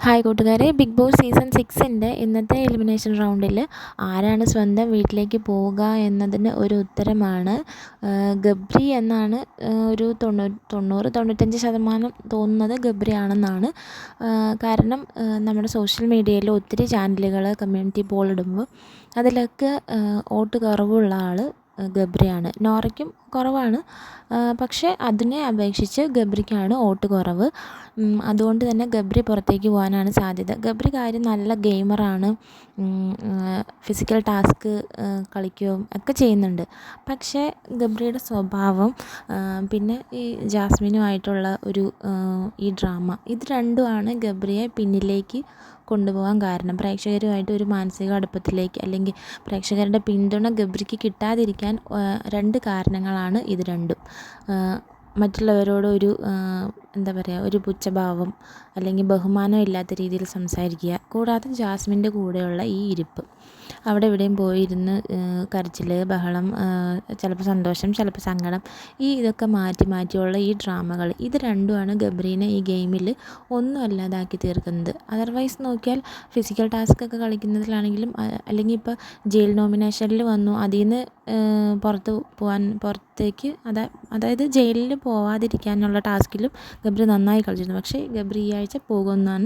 Hi കൂട്ടുകാരെ, big boss season 6ൻ്റെ ഇന്നത്തെ elimination റൗണ്ടിൽ ആരാണ് സ്വന്തം വീട്ടിലേക്ക് പോവുക എന്നതിന് ഒരു ഉത്തരമാണ് ഗബ്രി എന്നാണ്. ഒരു 90-95% തോന്നുന്നത് ഗബ്രി ആണെന്നാണ്. കാരണം നമ്മുടെ സോഷ്യൽ മീഡിയയിൽ ഒത്തിരി ചാനലുകൾ കമ്മ്യൂണിറ്റി പോൾ ഇടുമ്പോൾ അതിലൊക്കെ വോട്ട് കുറവുള്ള ആൾ ഗബ്രിയാണ്. നോറയ്ക്കും കുറവാണ്, പക്ഷേ അതിനെ അപേക്ഷിച്ച് ഗബ്രിക്കാണ് വോട്ട് കുറവ്. അതുകൊണ്ട് തന്നെ ഗബ്രി പുറത്തേക്ക് പോകാനാണ് സാധ്യത. ഗബ്രി കാര്യം നല്ല ഗെയിമറാണ്, ഫിസിക്കൽ ടാസ്ക് കളിക്കുകയും ഒക്കെ ചെയ്യുന്നുണ്ട്. പക്ഷേ ഗബ്രിയുടെ സ്വഭാവം, പിന്നെ ഈ ജാസ്മിനുമായിട്ടുള്ള ഈ ഡ്രാമ, ഇത് രണ്ടുമാണ് ഗബ്രിയെ പിന്നിലേക്ക് കൊണ്ടുപോകാൻ കാരണം. പ്രേക്ഷകരുമായിട്ട് ഒരു മാനസിക അടുപ്പത്തിലേക്ക്, അല്ലെങ്കിൽ പ്രേക്ഷകരുടെ പിന്തുണ ഗബ്രിക്ക് കിട്ടാതിരിക്കാൻ രണ്ട് കാരണങ്ങളാണ് ഇത് രണ്ടും. മറ്റുള്ളവരോട് ഒരു പുച്ഛഭാവം അല്ലെങ്കിൽ ബഹുമാനം ഇല്ലാത്ത രീതിയിൽ സംസാരിക്കുക. കൂടാതെ ജാസ്മിൻ്റെ കൂടെയുള്ള ഈ ഇരിപ്പ്, അവിടെ ഇവിടെയും പോയിരുന്ന് കരച്ചിൽ, ബഹളം, ചിലപ്പോൾ സന്തോഷം, ചിലപ്പോൾ സങ്കടം, ഇതൊക്കെ മാറ്റിയുള്ള ഈ ഡ്രാമകൾ, ഇത് രണ്ടുമാണ് ഗബ്രീനെ ഈ ഗെയിമിൽ ഒന്നും അല്ലാതാക്കി തീർക്കുന്നത്. അതർവൈസ് നോക്കിയാൽ ഫിസിക്കൽ ടാസ്ക് ഒക്കെ കളിക്കുന്നതിലാണെങ്കിലും, അല്ലെങ്കിൽ ഇപ്പോൾ ജയിൽ നോമിനേഷനിൽ വന്നു, അതിൽ നിന്ന് പുറത്തേക്ക് അതായത് ജയിലിൽ പോവാതിരിക്കാനുള്ള ടാസ്കിലും ഗബ്രി നന്നായി കളിച്ചിരുന്നു. പക്ഷേ ഗബ്രി ഈ ആഴ്ച പോകുമെന്നാണ്